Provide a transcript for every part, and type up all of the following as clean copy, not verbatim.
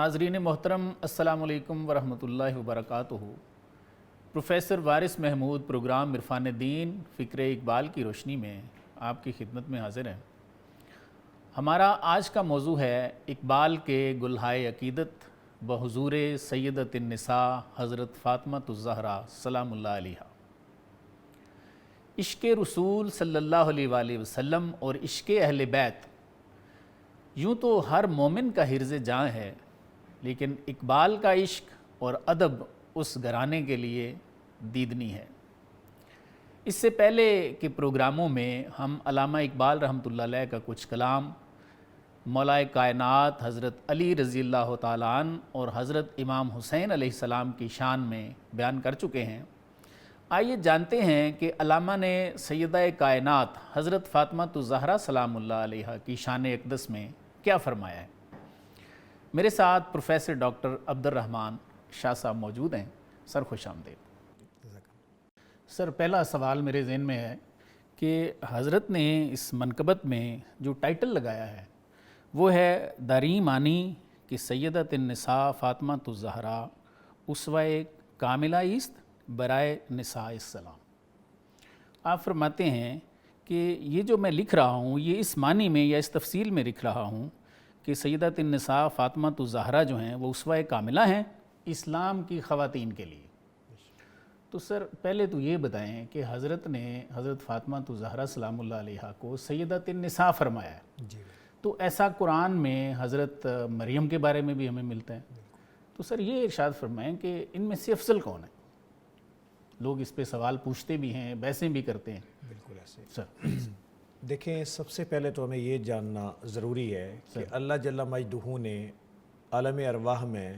ناظرین محترم السلام علیکم ورحمۃ اللہ وبرکاتہ۔ پروفیسر وارث محمود پروگرام عرفان دین فکر اقبال کی روشنی میں آپ کی خدمت میں حاضر ہیں۔ ہمارا آج کا موضوع ہے اقبال کے گلہائے عقیدت بحضور سیدۃ النساء حضرت فاطمۃ الزہرا سلام اللہ علیہا۔ عشق رسول صلی اللہ علیہ وآلہ وسلم اور عشق اہل بیت یوں تو ہر مومن کا حرز جاں ہے، لیکن اقبال کا عشق اور ادب اس گھرانے کے لیے دیدنی ہے۔ اس سے پہلے کے پروگراموں میں ہم علامہ اقبال رحمۃ اللہ علیہ کا کچھ کلام، مولا کائنات حضرت علی رضی اللہ تعالیٰ عنہ اور حضرت امام حسین علیہ السلام کی شان میں بیان کر چکے ہیں۔ آئیے جانتے ہیں کہ علامہ نے سیدہ کائنات حضرت فاطمۃ الزہرا سلام اللہ علیہا کی شان اقدس میں کیا فرمایا ہے۔ میرے ساتھ پروفیسر ڈاکٹر عبد الرحمن شاہ صاحب موجود ہیں۔ سر خوش آمدید۔ سر پہلا سوال میرے ذہن میں ہے کہ حضرت نے اس منقبت میں جو ٹائٹل لگایا ہے وہ ہے داریں مانی کہ سیدۃ النساء فاطمۃ الزہرا اسوہ کاملہ است برائے نساء السلام۔ آپ فرماتے ہیں کہ یہ جو میں لکھ رہا ہوں یہ اس معنی میں یا اس تفصیل میں لکھ رہا ہوں کہ سیدۃ النساء فاطمۃ الزہرا جو ہیں وہ اسوہ کاملہ ہیں اسلام کی خواتین کے لیے۔ تو سر پہلے تو یہ بتائیں کہ حضرت نے حضرت فاطمۃ الزہرا سلام اللہ علیہا کو سیدۃ النساء فرمایا ہے، تو ایسا قرآن میں حضرت مریم کے بارے میں بھی ہمیں ملتا ہے۔ تو سر یہ ارشاد فرمائیں کہ ان میں سے افضل کون ہے؟ لوگ اس پہ سوال پوچھتے بھی ہیں، بحثیں بھی کرتے ہیں۔ بالکل ایسے سر دیکھیں، سب سے پہلے تو ہمیں یہ جاننا ضروری ہے کہ اللہ جل مجدہ نے عالم ارواح میں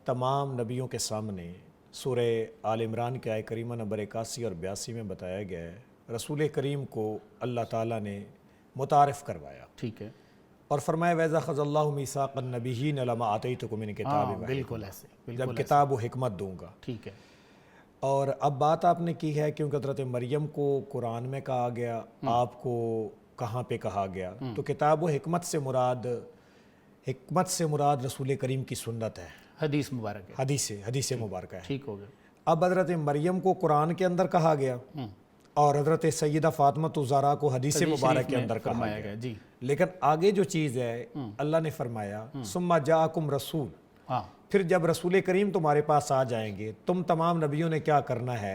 تمام نبیوں کے سامنے سورہ آل عمران کے آیہ کریمہ نمبر 81 اور 82 میں بتایا گیا ہے، رسول کریم کو اللہ تعالیٰ نے متعارف کروایا، ٹھیک ہے، اور فرمایا وَإِذَا أَخَذَ اللَّهُ مِيثَاقَ النَّبِيِّينَ لَمَا آتَيْتُكُم مِّن کتاب وحکمۃ، بالکل ایسے، جب کتاب و حکمت دوں گا۔ ٹھیک ہے، اور اب بات آپ نے کی ہے کیونکہ حضرت مریم کو قرآن میں کہا گیا، آپ کو کہاں پہ کہا گیا، تو کتاب و حکمت سے مراد رسول کریم کی سنت ہے، حدیث مبارک ہے، حدیث مبارکہ ہے۔ ٹھیک ہو گیا۔ اب حضرت مریم کو قرآن کے اندر کہا گیا اور حضرت سیدہ فاطمۃ الزہرا کو حدیث مبارک کے اندر کہا گیا، جی، لیکن آگے جو چیز ہے اللہ نے فرمایا ثم جاءکم رسول، ہاں، پھر جب رسول کریم تمہارے پاس آ جائیں گے تم تمام نبیوں نے کیا کرنا ہے،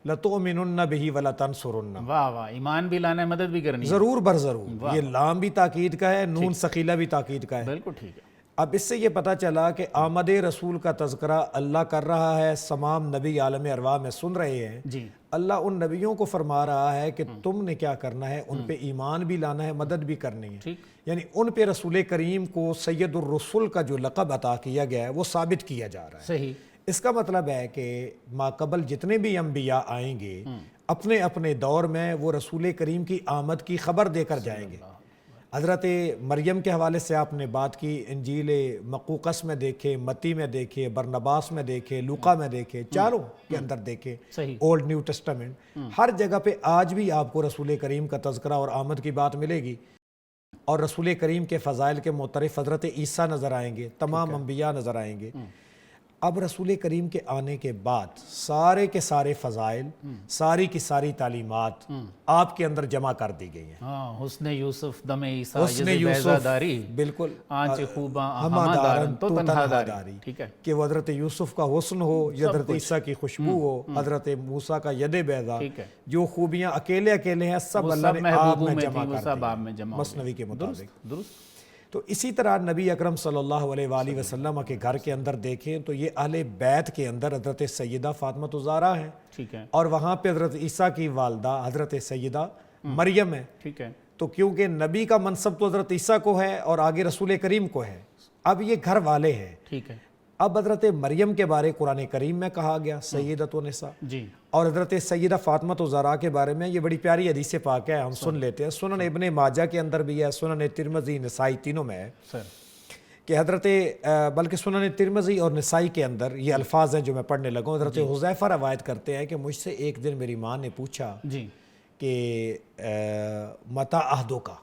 لَتُؤْمِنُنَّ بِهِ وَلَتَنْصُرُنَّ، واہ واہ، ایمان بھی لانا ہے، مدد بھی کرنی ہے، ضرور بر ضرور۔ یہ لام بھی تاکید کا ہے، نون ثقیلہ بھی تاکید کا ہے۔ بالکل ٹھیک ہے۔ اب اس سے یہ پتہ چلا کہ آمد رسول کا تذکرہ اللہ کر رہا ہے، تمام نبی عالم ارواح میں سن رہے ہیں، جی، اللہ ان نبیوں کو فرما رہا ہے کہ تم نے کیا کرنا ہے، ان پہ ایمان بھی لانا ہے، مدد بھی کرنی ہے، ٹھیک، یعنی ان پہ رسول کریم کو سید الرسل کا جو لقب عطا کیا گیا ہے وہ ثابت کیا جا رہا ہے۔ صحیح، اس کا مطلب ہے کہ ماقبل جتنے بھی انبیاء آئیں گے اپنے اپنے دور میں وہ رسول کریم کی آمد کی خبر دے کر جائیں گے۔ حضرت مریم کے حوالے سے آپ نے بات کی، انجیل مقوقس میں دیکھے، متی میں دیکھے، برنباس میں دیکھے، لوقا میں دیکھے، چاروں کے اندر دیکھے، صحیح، اولڈ نیو ٹیسٹامنٹ، ہر جگہ پہ آج بھی آپ کو رسول کریم کا تذکرہ اور آمد کی بات ملے گی، اور رسول کریم کے فضائل کے معترف حضرت عیسیٰ نظر آئیں گے، تمام انبیاء نظر آئیں گے۔ اب رسول کریم کے آنے کے بعد سارے کے سارے فضائل، ساری کی ساری تعلیمات آپ کے اندر جمع کر دی گئی ہیں۔ ہاں، حسن یوسف دم عیسیٰ حسن یز یوسف، بیضہ داری، بالکل، آنچ خوباں ہمہ دارن تو تنہا داری، ٹھیک ہے، کہ وہ حضرت یوسف کا حسن ہو یا حضرت عیسیٰ کی خوشبو ہو، حضرت موسیٰ کا ید بیضہ، ٹھیک ہے، جو خوبیاں اکیلے اکیلے ہیں سب اللہ نے آپ میں جمع کر سب دی آپ میں جمع، مثنوی کے مطابق۔ درست، تو اسی طرح نبی اکرم صلی اللہ علیہ وآلہ وسلم کے گھر کے اندر دیکھیں تو یہ اہل بیت کے اندر حضرت سیدہ فاطمۃ الزہرا ہیں، ٹھیک ہے، اور وہاں پہ حضرت عیسیٰ کی والدہ حضرت سیدہ مریم ہے۔ ٹھیک ہے، تو کیونکہ نبی کا منصب تو حضرت عیسیٰ کو ہے اور آگے رسول کریم کو ہے، اب یہ گھر والے ہیں۔ ٹھیک ہے، اب حضرت مریم کے بارے قرآن کریم میں کہا گیا سیدۃ النساء، جی، اور حضرت سیدہ فاطمۃ الزہرا کے بارے میں یہ بڑی پیاری حدیث پاک ہے، ہم سن لیتے ہیں، سنن ابن ماجہ کے اندر بھی ہے، سنن ترمذی نسائی تینوں میں ہے، سر، کہ حضرت بلکہ سنن ترمذی اور نسائی کے اندر یہ الفاظ ہیں جو میں پڑھنے لگوں۔ حضرت حذیفہ روایت کرتے ہیں کہ مجھ سے ایک دن میری ماں نے پوچھا جی، کہ متا عہدوں کا،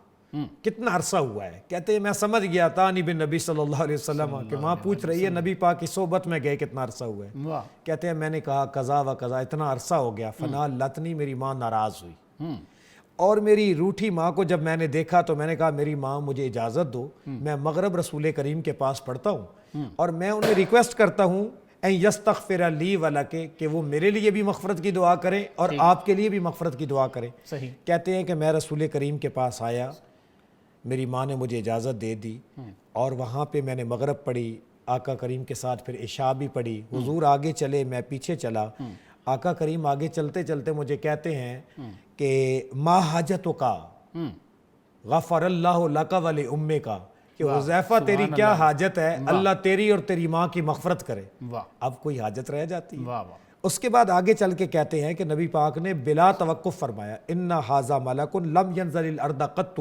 کتنا عرصہ ہوا ہے؟ کہتے ہیں میں سمجھ گیا تھا بن نبی صلی اللہ علیہ وسلم کہ ماں پوچھ رہی ہے نبی پاک کی صحبت میں گئے کتنا عرصہ ہوا ہے؟ واہ کہتے ہیں میں نے کہا قضا و قضا اتنا عرصہ ہو گیا، فنا لتنی، میری ماں ناراض ہوئی، اور میری روٹھی ماں کو جب میں نے دیکھا تو میں نے کہا میری ماں مجھے اجازت دو، میں مغرب رسول کریم کے پاس پڑھتا ہوں اور میں انہیں ریکویسٹ کرتا ہوں ان یستغفر لی ولک، کہ وہ میرے لیے بھی مغفرت کی دعا کریں اور آپ کے لیے بھی مغفرت کی دعا کریں۔ صحیح۔ کہتے ہیں کہ میں رسول کریم کے پاس آیا، میری ماں نے مجھے اجازت دے دی اور وہاں پہ میں نے مغرب پڑھی، آقا کریم کے ساتھ پھر عشاء بھی پڑھی، حضور آگے چلے میں پیچھے چلا، آقا کریم آگے چلتے چلتے مجھے کہتے ہیں کہ ما حاجتک غفر اللہ لک ولی امک، کہ حذیفہ تیری کیا حاجت ہے، اللہ تیری اور تیری ماں کی مغفرت کرے۔ واہ اب کوئی حاجت رہ جاتی ہے؟ واہ واہ اس کے بعد آگے چل کے کہتے ہیں کہ نبی پاک نے بلا توقف فرمایا ان ھذا ملک لم ینزل الارض قط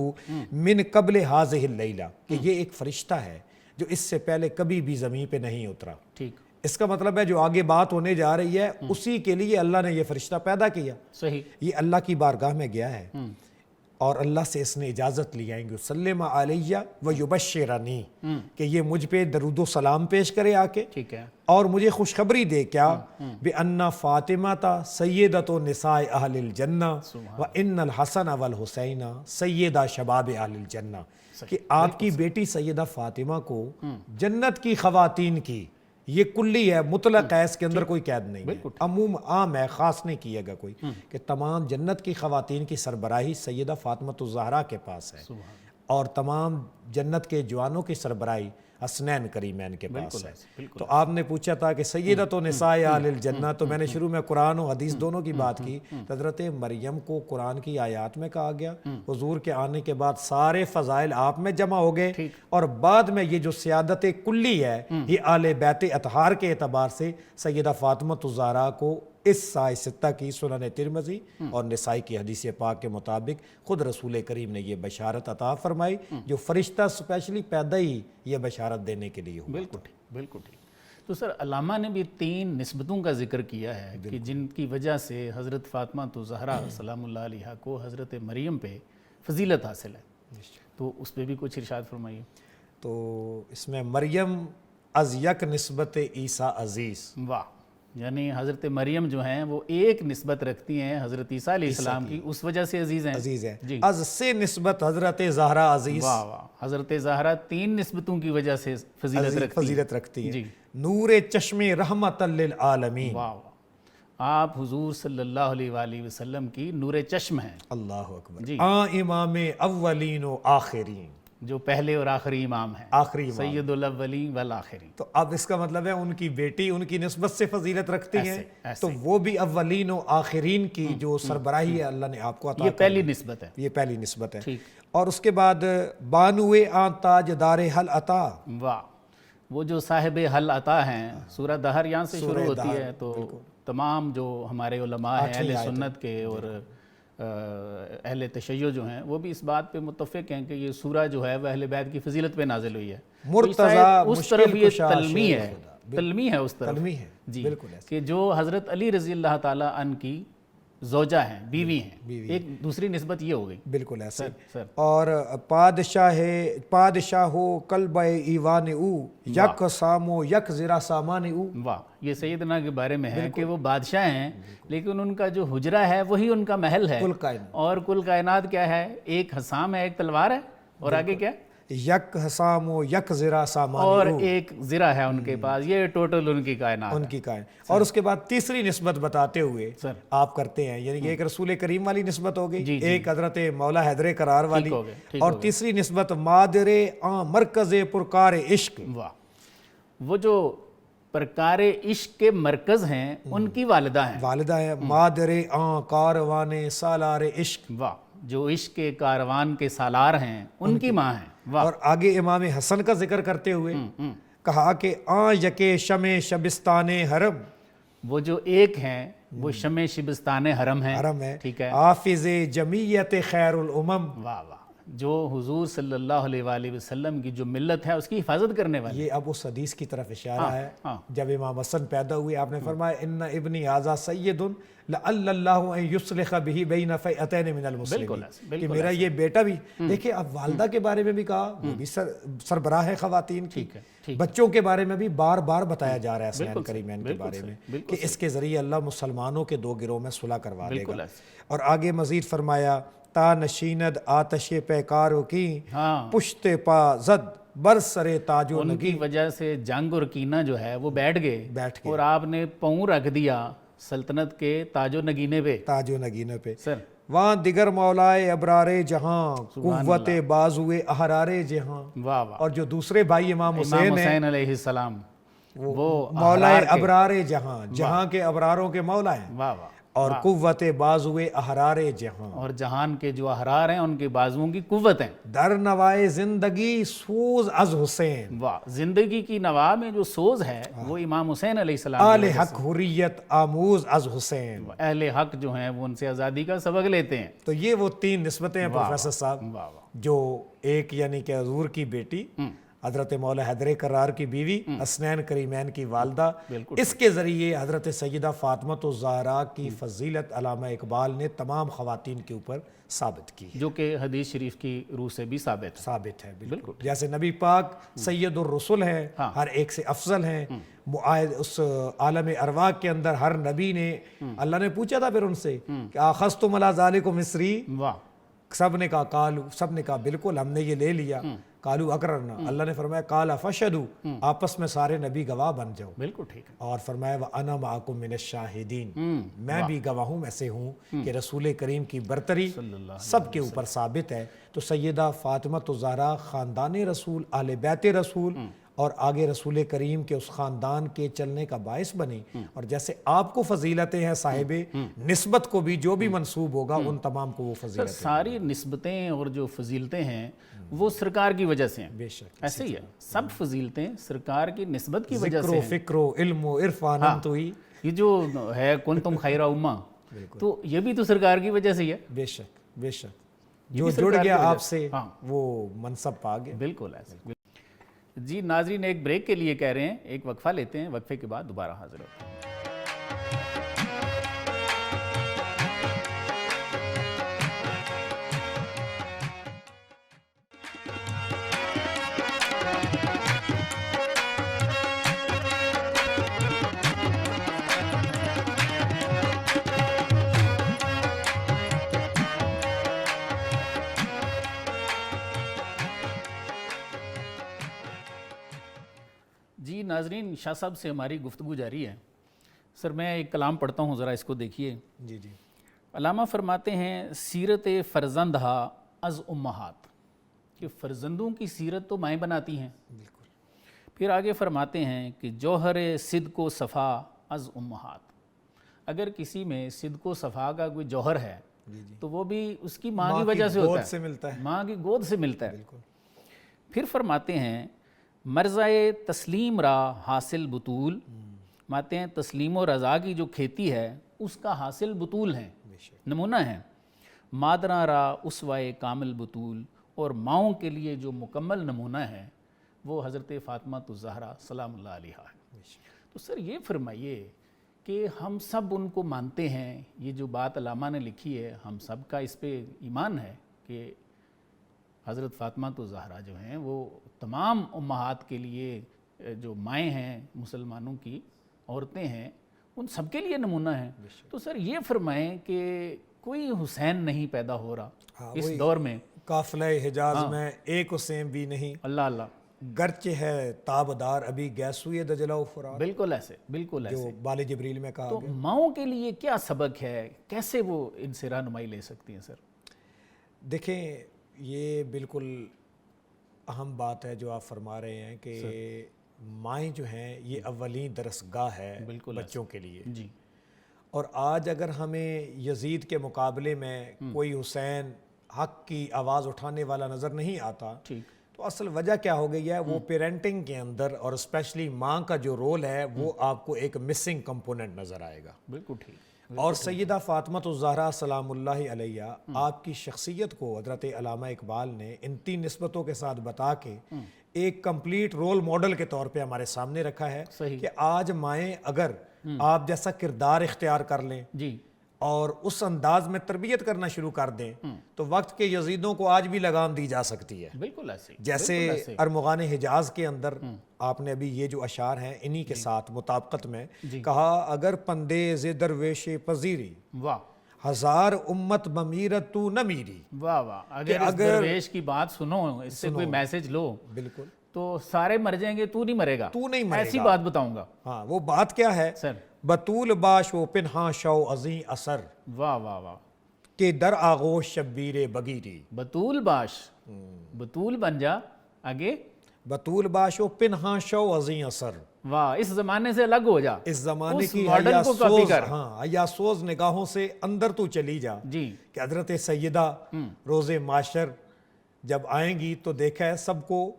من قبل ھذہ اللیلہ، کہ یہ ایک فرشتہ ہے جو اس سے پہلے کبھی بھی زمین پہ نہیں اترا۔ ٹھیک، اس کا مطلب ہے جو آگے بات ہونے جا رہی ہے اسی کے لیے اللہ نے یہ فرشتہ پیدا کیا، صحیح، یہ اللہ کی بارگاہ میں گیا ہے اور اللہ سے اس نے اجازت لی آئیں گے سلم علیہ ویبشرنی، کہ یہ مجھ پہ درود و سلام پیش کرے آ کے ٹھیک ہے، اور مجھے خوشخبری دے کیا بِأَنَّ فاطمہ سیدۃ نساء اہل الجنہ وَإِنَّ الحسن والحسین سیدہ شباب اہل الجنہ، کہ آپ کی بیٹی سیدہ فاطمہ کو جنت کی خواتین کی، یہ کلی ہے، مطلق ہے، اس کے اندر کوئی قید نہیں ہے، عموم عام ہے، خاص نہیں کیے گا کوئی، کہ تمام جنت کی خواتین کی سربراہی سیدہ فاطمہ الزہرا کے پاس ہے اور تمام جنت کے جوانوں کی سربراہی حسنین کریمین کے پاس ہے۔ تو آپ نے پوچھا تھا کہ سیدۃ نساء اہل الجنہ، تو میں نے شروع میں قرآن و حدیث دونوں کی بات کی، حضرت مریم کو قرآن کی آیات میں کہا گیا، حضور کے آنے کے بعد سارے فضائل آپ میں جمع ہو گئے، اور بعد میں یہ جو سیادت کلی ہے یہ آل بیت اطہار کے اعتبار سے سیدہ فاطمہ الزہرا کو اس سائے ستہ کی سنن ترمذی اور نسائی کی حدیث پاک کے مطابق خود رسول کریم نے یہ بشارت عطا فرمائی، جو فرشتہ سپیشلی پیدا ہی یہ بشارت دینے کے لیے ہوا۔ بالکل ٹھیک، بالکل ٹھیک۔ تو سر علامہ نے بھی 3 نسبتوں کا ذکر کیا ہے کہ جن کی وجہ سے حضرت فاطمہ الزہرا سلام اللہ علیہا کو حضرت مریم پہ فضیلت حاصل ہے، تو اس پہ بھی کچھ ارشاد فرمائیے۔ تو اس میں مریم از یک نسبت عیسیٰ عزیز، واہ، یعنی حضرت مریم جو ہیں وہ ایک نسبت رکھتی ہیں حضرت عیسیٰ علیہ السلام کی، اس وجہ سے عزیز ہیں، عزیز ہے، جی، از سے نسبت حضرت زہرا عزیز، واہ واہ، حضرت زہرا 3 نسبتوں کی وجہ سے فضیلت رکھتی ہے، ہے، نور چشم رحمت للعالمین، واہ واہ، آپ حضور صلی اللہ علیہ وآلہ وسلم کی نور چشم ہیں، اللہ اکبر، جی، امام اولین و آخرین، جو پہلے اور آخری امام ہیں، آخری امام، سید الاولین والآخرین۔ تو اب اس کا مطلب ہے ان کی بیٹی ان کی نسبت سے فضیلت رکھتی ہیں، ایسے تو وہ بھی اولین و آخرین کی جو سربراہی ہے اللہ نے آپ کو عطا یہ کر پہلی نسبت ہے، یہ پہلی نسبت ہے۔ ٹھیک، اور اس کے بعد بانوے آن تاج دار حل عطا، واہ، وہ جو صاحب حل عطا ہیں، سورہ دہر یہاں سے شروع ہوتی ہے، تو تمام جو ہمارے علماء ہیں اہل سنت کے اور اہل تشیع جو ہیں وہ بھی اس بات پہ متفق ہیں کہ یہ سورہ جو ہے وہ اہل بیت کی فضیلت پہ نازل ہوئی ہے، مرتضی اس طرف مشکل یہ کشا تلمی ہے، خدا، تلمی ہے اس طرف، تلمی ہے، جی، بالکل ایسے، کہ جو حضرت علی رضی اللہ تعالیٰ عنہ کی زوجہ ہیں، بیوی ہیں، ایک دوسری نسبت یہ ہو گئی، بالکل ایسے، سر، اور پادشاہ قلب ایوان او یک سامو یک زرا سامان او، واہ، یہ سیدنا کے بارے میں ہے کہ وہ بادشاہ ہیں لیکن ان کا جو حجرہ ہے وہی ان کا محل ہے، کل کائنات، اور کل کائنات کیا ہے، ایک حسام ہے، ایک تلوار ہے، اور آگے کیا، یک حسام و یک زرا سامان اور ایک زرہ ہے ان کے پاس، یہ ٹوٹل ان کی کائنات ان کی کائنات۔ اور اس کے بعد تیسری نسبت بتاتے ہوئے سر، آپ کرتے ہیں، یعنی کہ ایک رسول کریم والی نسبت ہو گئی، جی، ایک حضرت مولا حیدر قرار والی، ہو گئے، ٹھیک اور تیسری نسبت مادر مرکز پرکار عشق، واہ، وہ جو پرکار عشق کے مرکز ہیں ان کی والدہ ہیں، والدہ ہے، مادر کاروان سالار عشق، واہ، جو عشق کے کاروان کے سالار ہیں ان کی ماں ہیں، واہ، اور آگے امام حسن کا ذکر کرتے ہوئے کہا کہ یکے شم شبستان حرم، وہ جو ایک ہیں وہ شمع شبستان حرم ہیں، حرم ہے، ٹھیک ہے، حافظ جمعیت خیر الامم، واہ واہ، جو حضور صلی اللہ علیہ وآلہ وسلم کی جو ملت ہے اس کی حفاظت کرنے والے. یہ اب اس حدیث کی طرف اشارہ ہے. جب امام حسن پیدا ہوئے آپ نے فرمایا ان ابنی ھذا سید لعل اللہ ان یصلح بہ بین فئتین من المسلمین، کہ میرا یہ بیٹا بھی. دیکھیں اب والدہ کے بارے میں بھی کہا، وہ بھی سربراہ ہے خواتین کی. بچوں کے بارے میں بھی بار بار بتایا جا رہا ہے حسنین کریمین کے بارے میں کہ اس کے ذریعے اللہ مسلمانوں کے دو گروہ میں صلح کروا دے گا. اور آگے مزید فرمایا تا نشیند آتش پیکارو کی پشت پا زد برسرے تاج و ان کی وجہ سے جنگ اور کینہ جو ہے وہ بیٹھ گئے اور آپ نے پاؤں رکھ دیا سلطنت کے تاج و نگینے پہ. تاج و نگینے پہ. سر وہاں دیگر مولائے ابرار جہاں قوت بازوئے احرار جہاں. واہ واہ. اور جو دوسرے بھائی امام حسین علیہ السلام وہ مولائے ابرار جہاں، جہاں کے ابراروں کے مولا ہیں. واہ واہ. اور قوت بازوئے احرار جہاں، اور جہان کے جو احرار ہیں ان کے بازوؤں کی قوت ہیں. در نوائے زندگی سوز از حسین. واہ. زندگی کی نوا میں جو سوز ہے وہ امام حسین علیہ السلام. آل حق حریت آموز از حسین. اہل حق جو ہیں وہ ان سے آزادی کا سبق لیتے ہیں. تو یہ وہ تین نسبتیں ہیں پروفیسر صاحب، واہ واہ. جو ایک یعنی کہ حضور کی بیٹی حضرت مولا حیدر کرار کی بیوی، حسنین کریمین کی والدہ، اس کے ذریعے حضرت سیدہ فاطمہ الزہرا کی فضیلت علامہ اقبال نے تمام خواتین کے اوپر ثابت کی، جو کہ حدیث شریف کی روح سے بھی ثابت ہے. بالکل جیسے نبی پاک سید الرسل ہیں، ہر ایک سے افضل ہیں. اس عالم ارواح کے اندر ہر نبی نے، اللہ نے پوچھا تھا پھر ان سے کہ اخذتم علی ذالکم مصری، سب نے کہا قالو، سب نے کہا بالکل ہم نے یہ لے لیا. قالو اقررنا، اللہ نے فرمایا قال فشہدوا، آپس میں سارے نبی گواہ بن جاؤ. بالکل ٹھیک ہے. اور فرمایا وانا معکم من الشاہدین، میں بھی گواہوں میں سے ہوں کہ رسول کریم کی برتری سب کے اوپر ثابت ہے. تو سیدہ فاطمہ الزہرا خاندان رسول، اہل بیت رسول، اور آگے رسول کریم کے اس خاندان کے چلنے کا باعث بنی. اور جیسے آپ کو فضیلتیں ہیں صاحب نسبت کو بھی جو بھی منسوب ہوگا ان تمام کو وہ فضیلتیں. ساری نسبتیں اور جو فضیلتیں ہیں وہ سرکار کی وجہ سے ہیں. بے شک ایسے ہی ہے، سب فضیلتیں سرکار کی نسبت کی وجہ سے ذکر و فکر و علم و عرفان تو ہی یہ جو ہے کنتم خیر امہ، تو یہ بھی تو سرکار کی وجہ سے ہی ہے. بے شک بے شک، جو جڑ گیا آپ سے وہ منصب پا گیا. بالکل ایسے. جی ناظرین ایک بریک کے لیے کہہ رہے ہیں، ایک وقفہ لیتے ہیں، وقفے کے بعد دوبارہ حاضر ہوتے ہیں. جی ناظرین شاہ صاحب سے ہماری گفتگو جاری ہے. سر میں ایک کلام پڑھتا ہوں، ذرا اس کو دیکھیے. جی جی. علامہ فرماتے ہیں سیرت فرزندہا از امہات، کہ فرزندوں کی سیرت تو مائیں بناتی ہیں. بالکل. پھر آگے فرماتے ہیں کہ جوہر صدق و صفا از امہات، اگر کسی میں صدق و صفا کا کوئی جوہر ہے تو وہ بھی اس کی ماں کی وجہ سے ہوتا ہے، ماں کی گود سے ملتا ہے. بالکل. پھر فرماتے ہیں مرزائے تسلیم را حاصل بطول، ماتے ہیں تسلیم و رضا کی جو کھیتی ہے اس کا حاصل بطول ہیں، نمونہ ہیں. مادرہ را اسوائے کامل بطول، اور ماؤں کے لیے جو مکمل نمونہ ہے وہ حضرت فاطمہ الزہرا سلام اللہ علیہا ہے. تو سر یہ فرمائیے کہ ہم سب ان کو مانتے ہیں، یہ جو بات علامہ نے لکھی ہے ہم سب کا اس پہ ایمان ہے کہ حضرت فاطمہ الزہرا جو ہیں وہ تمام امہات کے لیے، جو مائیں ہیں مسلمانوں کی عورتیں ہیں، ان سب کے لیے نمونہ ہیں. تو سر یہ فرمائیں کہ کوئی حسین نہیں پیدا ہو رہا اس دور میں، قافلہ حجاز میں ایک حسین بھی نہیں، اللہ اللہ، گرچہ ہے تابدار ابھی گیسوئے دجلہ و فرات. بالکل ایسے، بالکل ایسے. جو بال جبریل میں کہا تو ماؤں کے لیے کیا سبق ہے، کیسے وہ ان سے رہنمائی لے سکتی ہیں؟ سر دیکھیں یہ بالکل اہم بات ہے جو آپ فرما رہے ہیں کہ مائیں جو ہیں یہ اولین درسگاہ ہے بچوں کے لیے. جی. اور آج اگر ہمیں یزید کے مقابلے میں کوئی حسین حق کی آواز اٹھانے والا نظر نہیں آتا، تو اصل وجہ کیا ہو گئی ہے، وہ پیرنٹنگ کے اندر اور اسپیشلی ماں کا جو رول ہے وہ آپ کو ایک مسنگ کمپوننٹ نظر آئے گا. بالکل ٹھیک. اور سیدہ فاطمہ الزہرا سلام اللہ علیہ آپ کی شخصیت کو حضرت علامہ اقبال نے ان 3 نسبتوں کے ساتھ بتا کے ایک کمپلیٹ رول ماڈل کے طور پہ ہمارے سامنے رکھا ہے کہ آج مائیں اگر آپ جیسا کردار اختیار کر لیں جی اور اس انداز میں تربیت کرنا شروع کر دیں تو وقت کے یزیدوں کو آج بھی لگام دی جا سکتی ہے. بالکل ایسے جیسے ارمغان حجاز کے اندر آپ نے ابھی یہ جو اشعار ہیں انہی کے ساتھ مطابقت میں کہا اگر پندے ز درویش پذیری واہ ہزار امت بمیرت تو نہ میری. واہ واہ اگر اس درویش کی بات سنو اس سے کوئی میسج لو بالکل تو سارے مر جائیں گے تو نہیں مرے گا, تو نہیں مرے گا, ایسی بات بتاؤں گا. ہاں وہ بات کیا ہے سر بطول باش و پنہاں شو عظیم اثر واہ واہ واہ کہ در آغوش شبیر بگیری. بطول باش بطول بن جا آگے بطول باش و پنہاں شو عظیم اثر. واہ اس زمانے سے الگ ہو جا, اس زمانے اس کی ماڈل کو کاپی کر. ہاں حیاسوز نگاہوں سے اندر تو چلی جا جی کہ حضرت سیدہ روز معاشر جب آئیں گی تو دیکھا ہے سب کو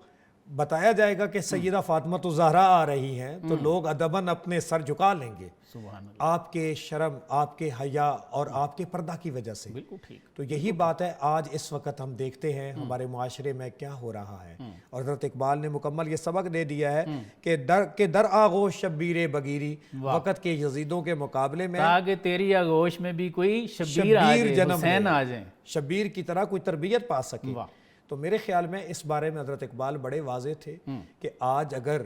بتایا جائے گا کہ سیدہ فاطمہ الزہرا آ رہی ہیں تو لوگ ادباً اپنے سر جھکا لیں گے سبحان اللہ. آپ کے شرم, آپ کے حیا اور آپ کے پردہ کی وجہ سے. بالکل ٹھیک. تو یہی بات ہے آج اس وقت ہم دیکھتے ہیں ہمارے معاشرے میں کیا ہو رہا ہے, اور حضرت اقبال نے مکمل یہ سبق دے دیا ہے کہ در آغوش شبیر بگیری, وقت کے یزیدوں کے مقابلے میں تاکہ تیری آغوش میں بھی کوئی شبیر آ جائے, جنم حسین لے, آ جائیں, شبیر کی طرح کوئی تربیت پا سکے. تو میرے خیال میں اس بارے میں حضرت اقبال بڑے واضح تھے کہ آج اگر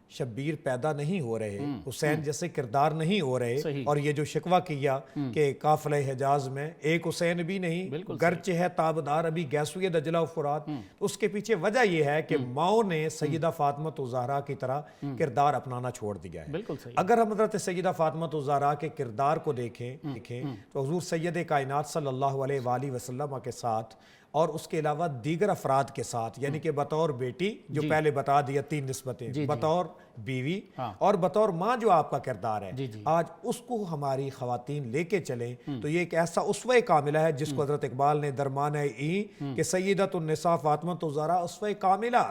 شبیر پیدا نہیں ہو رہے, حسین جیسے کردار نہیں ہو رہے, اور یہ جو شکوہ کیا کہ قافلہ حجاز میں ایک حسین بھی نہیں گرچہ ہے تابدار ابھی گیسوئے دجلہ و فرات, تو اس کے پیچھے وجہ یہ ہے کہ ماؤں نے سیدہ فاطمہ الزہرا کی طرح کردار اپنانا چھوڑ دیا ہے. اگر ہم حضرت سیدہ فاطمہ الزہرا کے کردار کو دیکھیں تو حضور سید کائنات صلی اللہ علیہ وآلہ وسلم کے ساتھ اور اس کے علاوہ دیگر افراد کے ساتھ, یعنی کہ بطور بیٹی جو پہلے بتا دیا 3 نسبتیں, بطور بیوی اور بطور ماں جو آپ کا کردار ہے, آج اس کو ہماری خواتین لے کے چلیں تو یہ ایک ایسا اسوہ کاملہ ہے جس کو حضرت اقبال نے درمانہ کہ سیدۃ النساء فاطمہ الزہرا اسوہ کاملہ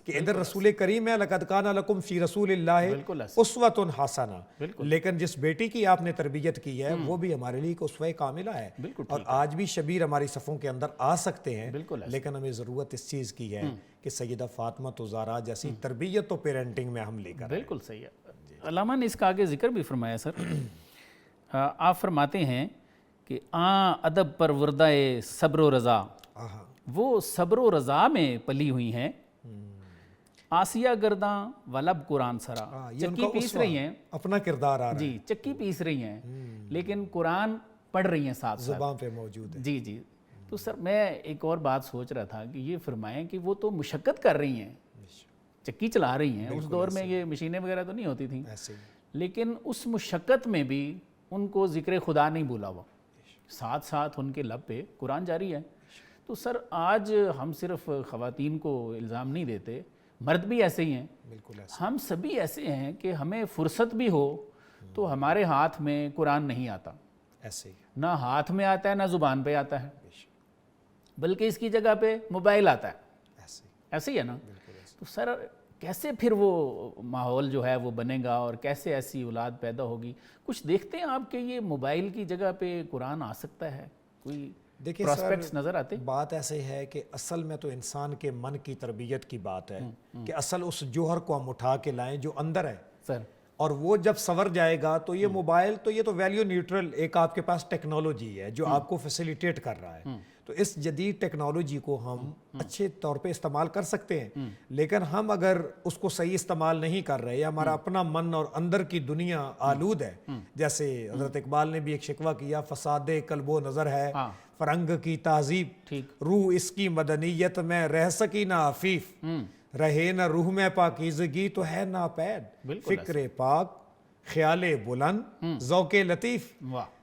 کہ ادھر رسول کریم ہے لقد کان لکم فی رسول اللہ اسوۃ حسنہ, لیکن جس بیٹی کی آپ نے تربیت کی ہے وہ بھی ہمارے لیے ایک اسوہ کاملہ ہے. اور آج بھی شبیر ہماری صفوں کے اندر آ سکتے ہیں, لیکن ہمیں ضرورت اس چیز کی ہے کہ سیدہ فاطمہ الزہرا جیسی تربیت و پیرنٹنگ میں ہم لے کر. بالکل صحیح ہے. علامہ نے اس کا آگے ذکر بھی فرمایا سر. آپ فرماتے ہیں کہ ادب پر وردہ صبر و رضا, وہ صبر و رضا میں پلی ہوئی ہیں. آسیہ گرداں ولب قرآن سرا, چکی پیس رہی ہیں, اپنا کردار آ رہا ہے, جی چکی پیس رہی ہیں لیکن قرآن پڑھ رہی ہیں ساتھ ساتھ, زبان پہ موجود ہے. جی جی. تو سر میں ایک اور بات سوچ رہا تھا کہ یہ فرمائیں کہ وہ تو مشقت کر رہی ہیں, چکی چلا رہی ہیں. اس دور میں یہ مشینیں وغیرہ تو نہیں ہوتی تھیں, لیکن اس مشقت میں بھی ان کو ذکر خدا نہیں بھولا ہوا, ساتھ ساتھ ان کے لب پہ قرآن جاری ہے. تو سر آج ہم صرف خواتین کو الزام نہیں دیتے, مرد بھی ایسے ہی ہیں, ہم سبھی ایسے ہیں کہ ہمیں فرصت بھی ہو تو ہمارے ہاتھ میں قرآن نہیں آتا, ایسے ہی نہ ہاتھ میں آتا ہے نہ زبان پہ آتا ہے, بلکہ اس کی جگہ پہ موبائل آتا ہے. ایسے ہی ہے نا. تو سر کیسے پھر وہ ماحول جو ہے وہ بنے گا اور کیسے ایسی اولاد پیدا ہوگی؟ کچھ دیکھتے ہیں آپ کہ یہ موبائل کی جگہ پہ قرآن آ سکتا ہے, کوئی پراسپیکٹس نظر آتے؟ بات ایسے ہے کہ اصل میں تو انسان کے من کی تربیت کی بات ہے کہ اصل اس جوہر کو ہم اٹھا کے لائیں جو اندر ہے سر, اور وہ جب سنور جائے گا تو یہ موبائل تو یہ تو ویلیو نیوٹرل ایک آپ کے پاس ٹیکنالوجی ہے جو آپ کو فیسیلیٹیٹ کر رہا ہے. تو اس جدید ٹیکنالوجی کو ہم اچھے طور پہ استعمال کر سکتے ہیں, لیکن ہم اگر اس کو صحیح استعمال نہیں کر رہے, ہمارا اپنا من اور اندر کی دنیا آلود ہے, جیسے حضرت اقبال نے بھی ایک شکوہ کیا فساد قلب و نظر ہے فرنگ کی تہذیب, روح اس کی مدنیت میں رہ سکی نہ عفیف, رہے نہ روح میں پاکیزگی تو ہے ناپید, فکر پاک خیال بلند ذوق لطیف.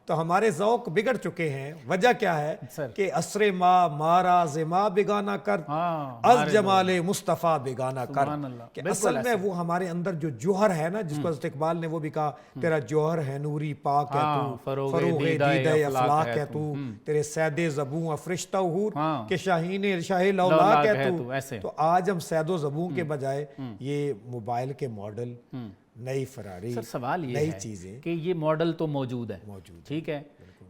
تو ہمارے ذوق بگڑ چکے ہیں. وجہ کیا ہے کہ عصر ما مارا زما بگانا کر از جمال مصطفیٰ بگانا کر, کہ اصل میں وہ ہمارے اندر جو جوہر ہے نا, جس کو حضرت اقبال نے وہ بھی کہا تیرا جوہر ہے نوری پاک ہے تو, فروغ دیدہ افلاق ہے تو, تیرے سید زبوں افرشتہ حور کہ شاہین شاہ لولاک ہے تو. تو آج ہم سید و زبوں کے بجائے یہ موبائل کے ماڈل نئی فراری، سر سوال یہ نئی ہے چیزیں کہ یہ ماڈل تو موجود ہے، موجود ٹھیک ہے،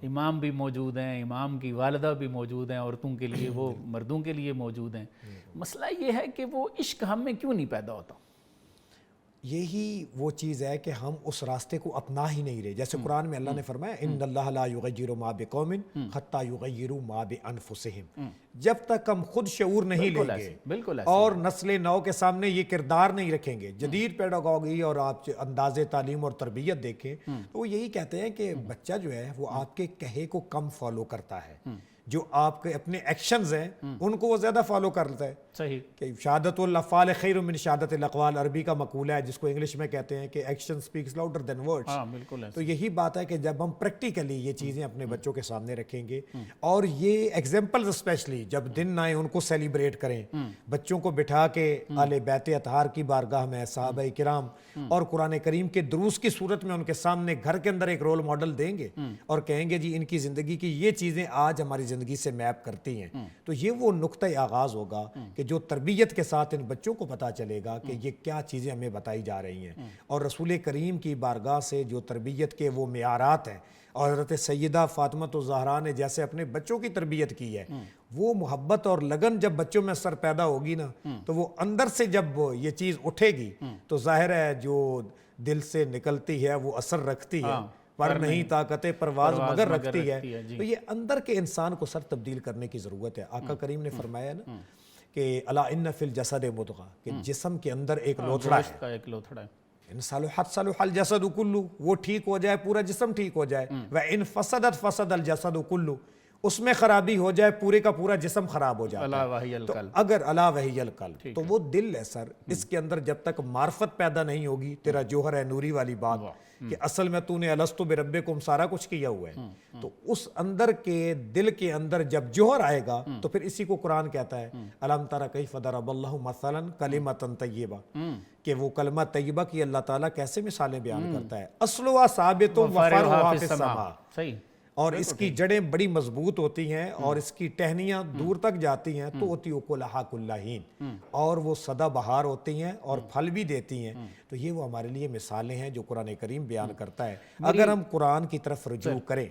امام بھی موجود ہیں، امام کی والدہ بھی موجود ہیں، عورتوں کے لیے وہ مردوں کے لیے موجود ہیں، مسئلہ یہ ہے کہ وہ عشق ہم میں کیوں نہیں پیدا ہوتا؟ یہی وہ چیز ہے کہ ہم اس راستے کو اپنا ہی نہیں رہے. جیسے قرآن میں اللہ نے فرمایا ان اللہ لا یغیر ما بقوم حتی یغیروا ما بانفسہم، جب تک ہم خود شعور نہیں لیں گے بالکل ایسے اور نسل نو کے سامنے یہ کردار نہیں رکھیں گے. جدید پیڈاگوگی اور آپ انداز تعلیم اور تربیت دیکھیں تو وہ یہی کہتے ہیں کہ بچہ جو ہے وہ آپ کے کہے کو کم فالو کرتا ہے، جو آپ کے اپنے ایکشنز ہیں ان کو وہ زیادہ فالو کرتا ہے. صحیح کہ شہادت الافعال خیر من شہادت الاقوال عربی کا مقولہ ہے جس کو انگلش میں کہتے ہیں کہ action specs louder than words. ہاں بالکل تو یہی بات ہے کہ جب ہم پریکٹیکلی یہ چیزیں اپنے بچوں کے سامنے رکھیں گے اور یہ ایگزامپلز اسپیشلی جب دن آئے ان کو سیلیبریٹ کریں، بچوں کو بٹھا کے اہل بیت اطہار کی بارگاہ میں صحابہ کرام اور قرآن کریم کے دروس کی صورت میں ان کے سامنے گھر کے اندر ایک رول ماڈل دیں گے اور کہیں گے جی ان کی زندگی کی یہ چیزیں آج ہماری زندگی سے میپ کرتی ہیں، تو یہ وہ نقطہ آغاز ہوگا کہ جو تربیت کے ساتھ ان بچوں کو پتہ چلے گا کہ یہ کیا چیزیں ہمیں بتائی جا رہی ہیں. اور رسول کریم کی بارگاہ سے جو تربیت کے وہ معیارات ہیں اور حضرت سیدہ فاطمہ الزہرا نے جیسے اپنے بچوں کی تربیت کی ہے، وہ محبت اور لگن جب بچوں میں اثر پیدا ہوگی نا تو وہ اندر سے جب یہ چیز اٹھے گی تو ظاہر ہے جو دل سے نکلتی ہے وہ اثر رکھتی ہے، پر نہیں طاقت پرواز مگر رکھتی ہے. تو یہ اندر کے انسان کو سر تبدیل کرنے کی ضرورت ہے. آقا کریم نے فرمایا نا کہ الا ان فی الجسد مضغہ، کہ جسم کے اندر ایک لوتھڑا ہے، ایک لوتھڑا ہے، ان صلحت صلح الجسد کلہ، وہ ٹھیک ہو جائے پورا جسم ٹھیک ہو جائے، و ان فسدت فسد الجسد کلہ، اس میں خرابی ہو جائے پورے کا پورا جسم خراب ہو جاتا الا ہے. وہی تو القلب، اگر الا وہی القلب، تو وہ دل ہے سر، اس کے اندر جب تک معرفت پیدا نہیں ہوگی، تیرا جوہر ہے نوری والی بات کہ اصل میں تو نے الستُ بربکم سارا کچھ کیا ہوا ہے، تو اس اندر کے دل کے اندر جب جوہر آئے گا تو پھر اسی کو قرآن کہتا ہے الم تر کیف ضرب اللہ مثلا کلمۃ طیبہ، کہ وہ کلمہ طیبہ کی اللہ تعالیٰ کیسے مثالیں بیان کرتا ہے. اصلها ثابت وفرعها فی السماء، صحیح، اور اس کی جڑیں بڑی مضبوط ہوتی ہیں اور اس کی ٹہنیاں دور تک جاتی ہیں، تو ہوتی اکلھا کل حین، اور وہ سدا بہار ہوتی ہیں اور پھل بھی دیتی ہیں. تو یہ وہ ہمارے لیے مثالیں ہیں جو قرآن کریم بیان کرتا ہے. اگر ہم قرآن کی طرف رجوع کریں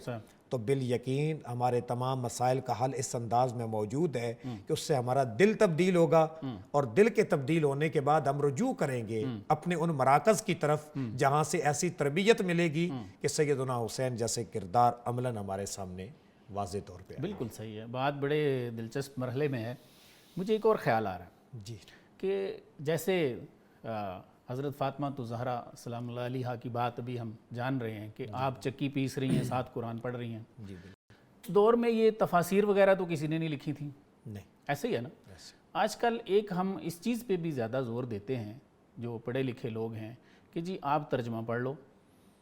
تو بالیقین ہمارے تمام مسائل کا حل اس انداز میں موجود ہے کہ اس سے ہمارا دل تبدیل ہوگا، اور دل کے تبدیل ہونے کے بعد ہم رجوع کریں گے اپنے ان مراکز کی طرف جہاں سے ایسی تربیت ملے گی کہ سیدنا حسین جیسے کردار عملاً ہمارے سامنے واضح طور پہ. بالکل صحیح ہے، بات بڑے دلچسپ مرحلے میں ہے. مجھے ایک اور خیال آ رہا ہے جی کہ جیسے حضرت فاطمہ الزہرا سلام اللہ علیہا کی بات ابھی ہم جان رہے ہیں کہ آپ چکی پیس رہی ہیں، ساتھ قرآن پڑھ رہی ہیں. جی اس دور میں یہ تفاسیر وغیرہ تو کسی نے نہیں لکھی تھی، نہیں ایسے ہی ہے نا. آج کل ایک ہم اس چیز پہ بھی زیادہ زور دیتے ہیں جو پڑھے لکھے لوگ ہیں کہ جی آپ ترجمہ پڑھ لو،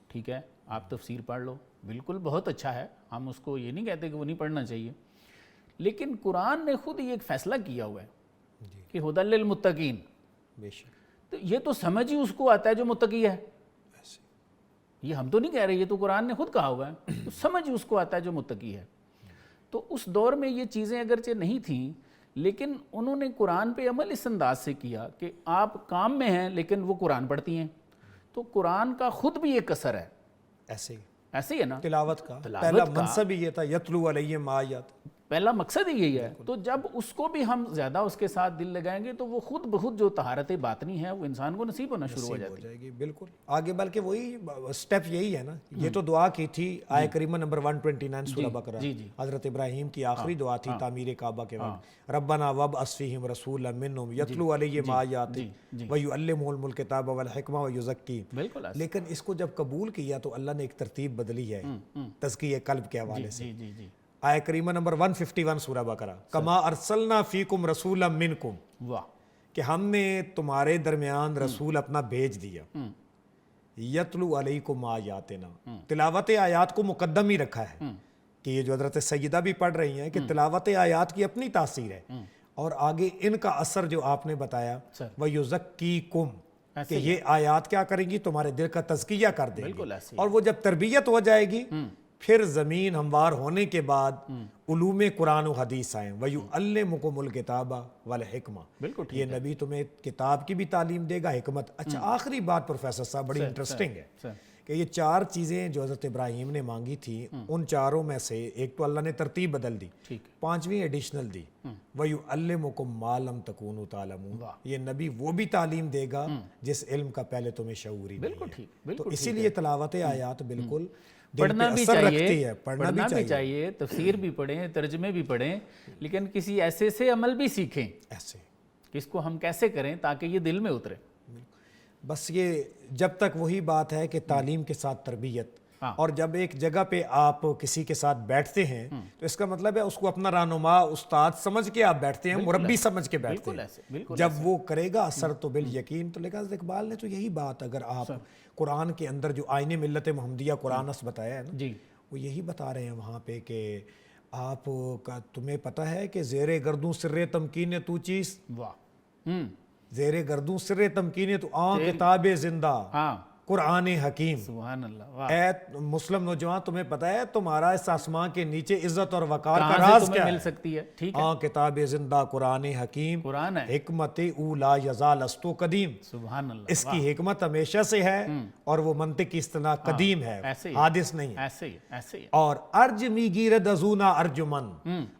ٹھیک ہے، آپ تفسیر پڑھ لو، بالکل بہت اچھا ہے، ہم اس کو یہ نہیں کہتے کہ وہ نہیں پڑھنا چاہیے، لیکن قرآن نے خود یہ ایک فیصلہ کیا ہوا ہے کہ ھدی للمتقین، بے شک تو یہ تو سمجھ ہی اس کو آتا ہے جو متقی ہے. یہ ہم تو نہیں کہہ رہے، یہ تو قرآن نے خود کہا ہوا ہے، تو سمجھ ہی اس کو آتا ہے جو متقی ہے. تو اس دور میں یہ چیزیں اگرچہ نہیں تھیں لیکن انہوں نے قرآن پہ عمل اس انداز سے کیا کہ آپ کام میں ہیں لیکن وہ قرآن پڑھتی ہیں. تو قرآن کا خود بھی ایک اثر ہے، ایسے ہی ہے نا، تلاوت کا پہلا منصب ہی یہ تھا یتلو علیہم آیات، پہلا مقصد ہی یہی ہے. تو جب اس کو بھی ہم زیادہ اس کے ساتھ دل لگائیں گے تو وہ خود بخود جو طہارت باطنی ہے وہ انسان کو نصیب ہونا شروع ہو جاتی ہے. گی. بالکل آگے بلکہ وہی سٹیپ یہی ہے نا. یہ تو دعا کی تھی آیہ کریمہ نمبر 129 سورہ بقرہ، حضرت ابراہیم کی آخری دعا تھی تعمیر کعبہ کے وقت، ربنا وابعث فیہم رسولا منہم یتلو علیہم آیاتک ویعلمہم الکتاب والحکمہ ویزکیہم. بالکل لیکن اس کو جب قبول کیا تو اللہ نے ایک ترتیب بدلی ہے تزکیہ قلب کے حوالے سے. آیہ کریمہ نمبر 151 سورہ بقرہ، کما ارسلنا فیکم رسولا منکم، واہ، کہ ہم نے تمہارے درمیان رسول اپنا بھیج دیا، یتلو علیکم آیاتنا، تلاوت آیات کو مقدم ہی رکھا ہے کہ یہ جو حضرت سیدہ بھی پڑھ رہی ہیں کہ تلاوت آیات کی اپنی تاثیر ہے، اور آگے ان کا اثر جو آپ نے بتایا وَيُزَكِّيكُمْ، کہ یہ آیات کیا کریں گی، تمہارے دل کا تزکیہ کر دیں گی. اور وہ جب تربیت ہو جائے گی پھر زمین ہموار ہونے کے بعد علوم قرآن و حدیث آئیں وَيُعَلِّمُكُمُ الْكِتَابَ وَالْحِكْمَةَ، بالکل یہ نبی تمہیں کتاب کی بھی تعلیم دے گا، حکمت۔ اچھا آخری بات پروفیسر صاحب بڑی انٹرسٹنگ ہے کہ یہ 4 چیزیں جو حضرت ابراہیم نے مانگی تھی ان 4 میں سے ایک تو اللہ نے ترتیب بدل دی، 5ویں ایڈیشنل دی، وَيُعَلِّمُكُم مَّا لَمْ تَكُونُوا تَعْلَمُونَ، یہ نبی وہ بھی تعلیم دے گا جس علم کا پہلے تمہیں شعور ہی نہیں ہے۔ تو اسی لیے تلاوت آیات بالکل پڑھنا بھی چاہیے، پڑھنا بھی چاہیے، تفسیر بھی پڑھیں، ترجمے بھی پڑھیں، لیکن کسی ایسے سے عمل بھی سیکھیں ایسے کہ اس کو ہم کیسے کریں تاکہ یہ دل میں اترے۔ بس یہ جب تک وہی بات ہے کہ تعلیم کے ساتھ تربیت، اور جب ایک جگہ پہ آپ کسی کے ساتھ بیٹھتے ہیں تو اس کا مطلب ہے اس کو اپنا رہنما استاد سمجھ کے آپ بیٹھتے ہیں، مربی سمجھ کے بیٹھتے ہیں، جب وہ کرے گا اثر تو بالیقین۔ تو لیکن حضرت اقبال نے تو یہی بات، اگر آپ قرآن کے اندر جو آئین ملت محمدیہ قرآن اس بتایا ہے نا، وہ یہی بتا رہے ہیں وہاں پہ کہ آپ کا تمہیں پتہ ہے کہ زیر گردوں سر تمکین تو چیز، زیر گردوں سر تمکین تو کتاب زندہ قرآن حکیم۔ سبحان اللہ۔ اے مسلم نوجوان تمہیں پتہ ہے تمہارا اس آسمان کے نیچے عزت اور وقار کا راز کیا ہے؟ مل سکتی ہے، ٹھیک ہے، کتاب زندہ قرآن حکیم، قرآن ہے، حکمت اولا یزال استو قدیم، سبحان اللہ، اس کی حکمت ہمیشہ سے ہے اور وہ منطق کی استنا قدیم ہے، حادث نہیں ہے۔ ایسے ہی اور ارج می گیرد ازونا ارجمن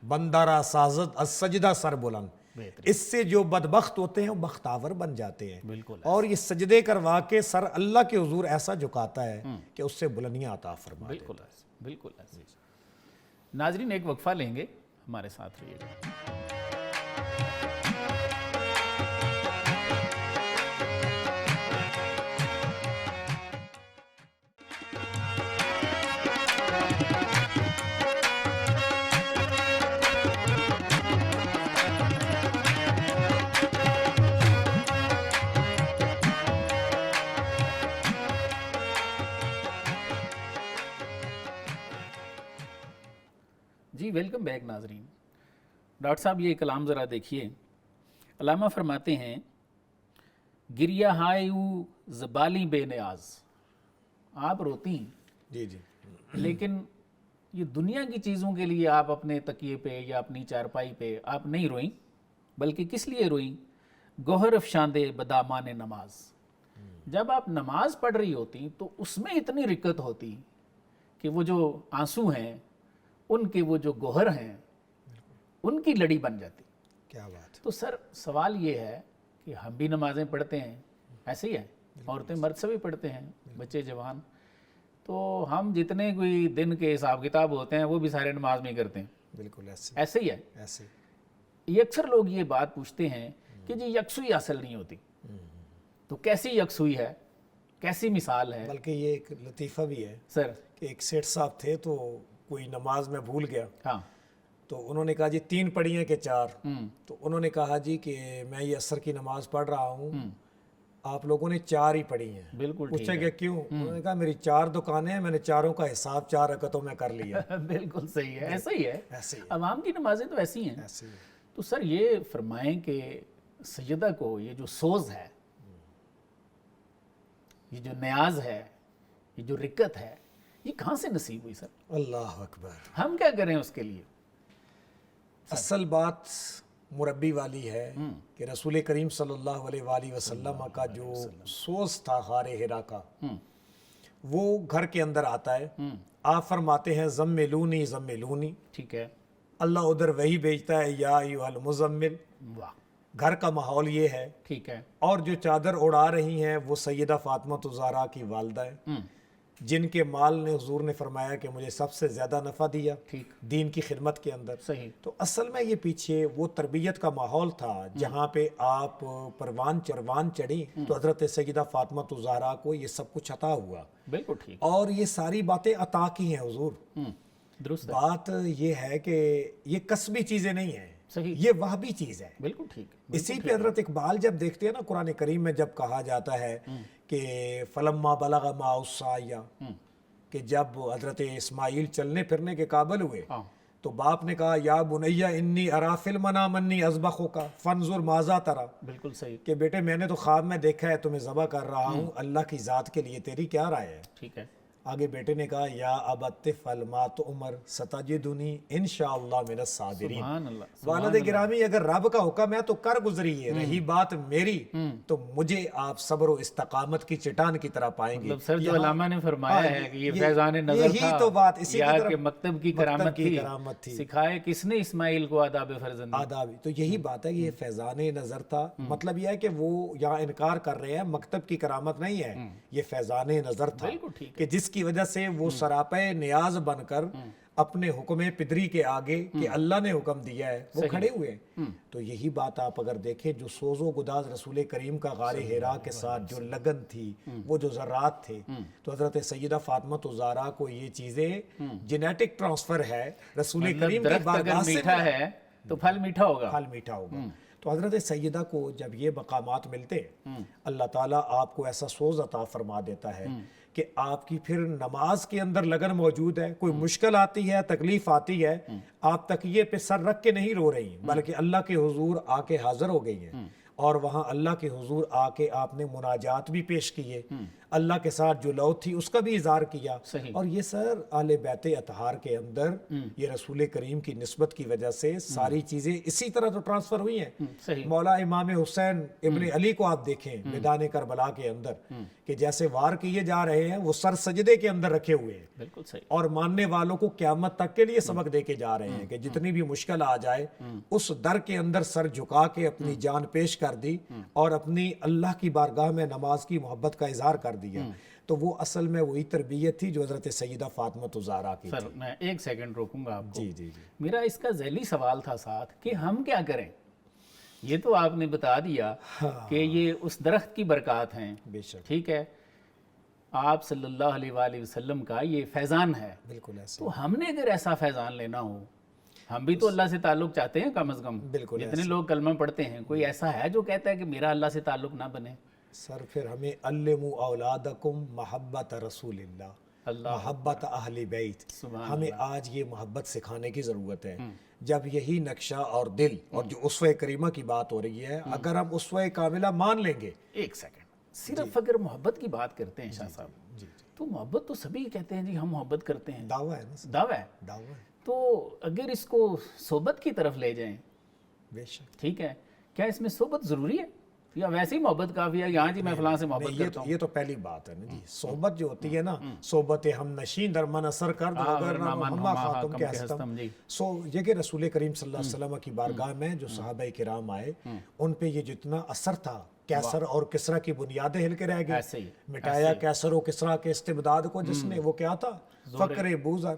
بندارا سازد از سجدہ سر بلند، اس سے جو بدبخت ہوتے ہیں وہ بختاور بن جاتے ہیں، اور یہ سجدے کروا کے سر اللہ کے حضور ایسا جھکاتا ہے کہ اس سے بلندیاں عطا فرما دیتا ہے۔ بالکل ایسے۔ ناظرین ایک وقفہ لیں گے، ہمارے ساتھ رہیے گا۔ جی ویلکم بیک ناظرین۔ ڈاکٹر صاحب یہ کلام ذرا دیکھیے، علامہ فرماتے ہیں گریہ ہائیو زبالی بے نیاز، آپ روتی ہیں جی لیکن یہ دنیا کی چیزوں کے لیے آپ اپنے تکیے پہ یا اپنی چارپائی پہ آپ نہیں روئیں، بلکہ کس لیے روئیں؟ گوہر افشاندے بدامان نماز، جب آپ نماز پڑھ رہی ہوتی تو اس میں اتنی رکت ہوتی کہ وہ جو آنسو ہیں ان کے وہ جو گوہر ہیں ان کی لڑی بن جاتی۔ کیا بات۔ تو سر سوال یہ ہے کہ ہم بھی نمازیں پڑھتے ہیں، ایسے ہی ہے، عورتیں مرد سے بھی پڑھتے ہیں، بچے جوان، تو ہم جتنے کوئی دن کے حساب کتاب ہوتے ہیں وہ بھی سارے نماز میں کرتے ہیں، بالکل ایسے ہی ہے۔ ایسے یہ اکثر لوگ یہ بات پوچھتے ہیں کہ جی یکسوئی حاصل نہیں ہوتی، تو کیسی یکسوئی ہے، کیسی مثال ہے؟ بلکہ یہ ایک لطیفہ بھی ہے سر کہ ایک سیٹھ صاحب تھے تو کوئی نماز میں بھول گیا، ہاں، تو انہوں نے کہا جی 3 پڑھی ہیں کہ 4؟ تو انہوں نے کہا جی کہ میں یہ عصر کی نماز پڑھ رہا ہوں، آپ لوگوں نے 4 ہی پڑھی ہیں۔ بالکل پوچھا کہ کیوں؟ انہوں نے کہا میری 4 دکانیں ہیں، میں نے چاروں کا حساب 4 رکعتوں میں کر لیا۔ بالکل صحیح ہے، ایسا ہی ہے، ایسے ہی عوام کی نمازیں تو ایسی ہیں۔ ایسے ہی تو سر یہ فرمائیں کہ سجدہ کو یہ جو سوز ہے، یہ جو نیاز ہے، یہ جو رکت ہے، یہ کہاں سے نصیب ہوئی سر؟ اللہ اکبر۔ ہم کیا کریں اس کے لیے؟ اصل بات مربی والی ہے کہ رسول کریم صلی اللہ علیہ وآلہ وسلم کا جو سوز تھا غار حرا کا، وہ گھر کے اندر آتا ہے، آپ فرماتے ہیں زملونی زملونی، ٹھیک ہے، اللہ ادھر وہی بھیجتا ہے یا ایھا المزمل، واہ، گھر کا ماحول یہ ہے، ٹھیک ہے، اور جو چادر اڑا رہی ہیں وہ سیدہ فاطمہ الزہرا کی والدہ ہیں، جن کے مال نے حضور نے فرمایا کہ مجھے سب سے زیادہ نفع دیا ٹھیک، دین کی خدمت کے اندر۔ صحیح، تو اصل میں یہ پیچھے وہ تربیت کا ماحول تھا جہاں پہ آپ پروان چروان چڑھی تو حضرت سیدہ فاطمہ الزہرا کو یہ سب کچھ عطا ہوا، بالکل ٹھیک، اور یہ ساری باتیں عطا کی ہیں حضور۔ درست ہے، بات یہ ہے کہ یہ کسبی چیزیں نہیں ہیں، صحیح، یہ وہابی چیز ہے۔ بالکل ٹھیک، اسی پہ حضرت اقبال جب دیکھتے ہیں نا قرآن کریم میں جب کہا جاتا ہے کہ فلما بلغ معہ السعی، کہ جب حضرت اسماعیل چلنے پھرنے کے قابل ہوئے تو باپ نے کہا یا بنیا انی ارا فی المنام انی اذبحک فانظر ماذا تری، بالکل صحیح، کہ بیٹے میں نے تو خواب میں دیکھا ہے تمہیں ذبح کر رہا ہوں، اللہ کی ذات کے لیے تیری کیا رائے ہے؟ ٹھیک ہے، آگے بیٹے نے کہا یا ابت فلما تؤمر ستجدنی انشاءاللہ من الصابرین. سبحان اللہ. والد گرامی اگر رب کا حکم ہے تو کر گزریے، رہی بات میری تو مجھے آپ صبر و استقامت کی چٹان کی طرح پائیں گے. مطلب سر جو علامہ نے فرمایا ہے کہ یہ فیضان نظر یہی تھا تو بات اسی یا کی طرف کہ مکتب کی کرامت تھی، سکھائے کس نے اسماعیل کو آداب فرزندی. آدابی. تو یہی بات ہے کہ یہ فیضان نظر تھا. مطلب یہ ہے کہ وہ یہاں انکار کر رہے ہیں مکتب کی کرامت نہیں ہے، یہ فیضان نظر تھا کہ جس کی وجہ سے وہ سراپے نیاز بن کر اپنے حکم پدری کے آگے کہ اللہ نے حکم دیا ہے وہ کھڑے ہوئے ہیں. تو یہی بات آپ اگر دیکھیں جو سوز و گداز رسول کریم کا غار حرا کے ساتھ جو لگن تھی، وہ جو ذرات تھے، تو حضرت سیدہ فاطمہ الزہرا کو یہ چیزیں جینیٹک ٹرانسفر ہے رسول کریم کی بارگاہ سے میٹھا ہے تو پھل میٹھا ہوگا. پھل میٹھا ہوگا. تو حضرت سیدہ کو جب یہ مقامات ملتے اللہ تعالیٰ آپ کو ایسا سوز عطا فرما دیتا ہے کہ آپ کی پھر نماز کے اندر لگن موجود ہے. کوئی مشکل آتی ہے، تکلیف آتی ہے، آپ تکیے پہ سر رکھ کے نہیں رو رہی بلکہ اللہ کے حضور آ کے حاضر ہو گئی ہیں اور وہاں اللہ کے حضور آ کے آپ نے مناجات بھی پیش کیے، اللہ کے ساتھ جو لو تھی اس کا بھی اظہار کیا. اور یہ سر آل بیت اطہار کے اندر یہ رسول کریم کی نسبت کی وجہ سے ساری چیزیں اسی طرح تو ٹرانسفر ہوئی ہیں. مولا امام حسین ابن علی کو آپ دیکھیں میدان کربلا کے اندر کہ جیسے وار کیے جا رہے ہیں وہ سر سجدے کے اندر رکھے ہوئے ہیں، بالکل صحیح. اور ماننے والوں کو قیامت تک کے لیے سبق دے کے جا رہے ہیں کہ جتنی بھی مشکل آ جائے اس در کے اندر سر جھکا کے اپنی جان پیش کر دی اور اپنی اللہ کی بارگاہ میں نماز کی محبت کا اظہار کر دیا. تو وہ اصل میں وہی تربیت تھی جو حضرت سیدہ فاطمہ الزہرا کی. سر میں ایک سیکنڈ روکوں گا آپ کو. جی جی جی. میرا اس کا ذیلی سوال تھا ساتھ کہ ہم کیا کریں. یہ تو آپ نے بتا دیا کہ یہ اس درخت کی برکات ہیں، بے شک ٹھیک ہے، آپ صلی اللہ علیہ وآلہ وسلم کا یہ فیضان ہے. بالکل ایسے. تو ہم نے اگر ایسا فیضان لینا ہو، ہم بھی تو اللہ سے تعلق چاہتے ہیں کم از کم. بالکل جتنے لوگ کلمہ پڑھتے ہیں کوئی ایسا ہے جو کہتا ہے کہ میرا اللہ سے تعلق نہ بنے؟ سر پھر ہمیں علموا اولادکم محبت رسول اللہ، محبت اہل بیت. ہمیں آج یہ محبت سکھانے کی ضرورت ہے. جب یہی نقشہ اور دل اور جو اسوہ کریمہ کی بات ہو رہی ہے، اگر ہم اسوہ کاملہ مان لیں گے. ایک سیکنڈ، صرف اگر محبت کی بات کرتے ہیں شاہ صاحب تو محبت تو سبھی کہتے ہیں جی ہم محبت کرتے ہیں، دعویٰ ہے نا، دعویٰ ہے. دعویٰ ہے. تو اگر اس کو صحبت کی طرف لے جائیں، بے شک. ٹھیک ہے، کیا اس میں صحبت ضروری ہے یا ویسے ہی محبت کافی ہے؟ یہاں جی میں فلاں سے محبت کرتا ہوں. یہ تو پہلی بات ہے نا جی. صحبت جو ہوتی ہے نا، صحبت ہم نشین در من اثر کر دو اگر ہما خاتم کے ہستم. سو یہ کہ رسول کریم صلی اللہ علیہ وسلم کی بارگاہ میں جو صحابہ کرام آئے ان پہ یہ جتنا اثر تھا، کیسر اور کسرا کی بنیادیں ہل کے رہ گئی. مٹایا کیسر و کسرا کے استبداد کو جس نے، وہ کیا تھا؟ فقر بوزر،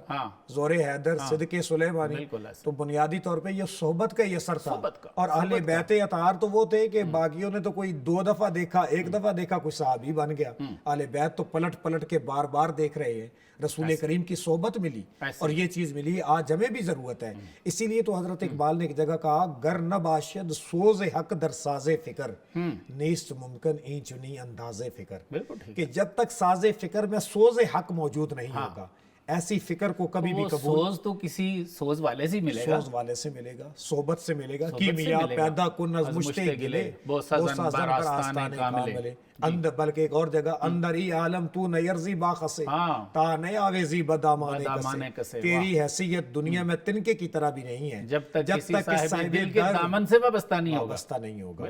زور حیدر، صدق سلیمانی. تو بنیادی طور پہ یہ صحبت کا ہی اثر تھا. اور اہل بیت اطہار تو وہ تھے کہ باقیوں نے تو کوئی 2 دفعہ دیکھا، 1 دفعہ دیکھا، کوئی صحابی بن گیا. اہل بیت تو پلٹ پلٹ کے بار بار دیکھ رہے ہیں. رسول کریم کی صحبت ملی اور یہ چیز ملی. آج ہمیں بھی ضرورت ہے. اسی لیے تو حضرت اقبال نے ایک جگہ کہا گر نہ باشد سوز حق در ساز فکر، نیست ممکن این چنی انداز فکر. کہ جب تک ساز فکر میں سوز حق موجود نہیں ہوگا، ایسی فکر کو کبھی بھی قبول. سوز تو کسی سوز والے سے ملے گا، سوز والے سے ملے گا، صحبت سے ملے گا. کیمیا پیدا کن از مشتے گلے بہت سازن بر آستانے کاملے. اندر بلکہ ایک اور جگہ اندر ہی عالم تو نیرزی باخسے تا نئے آویزی بدامانے کسے. تیری حیثیت دنیا میں تنکے کی طرح بھی نہیں ہے جب تک کسی صاحب دل کے دامن سے وابستہ نہیں ہوگا.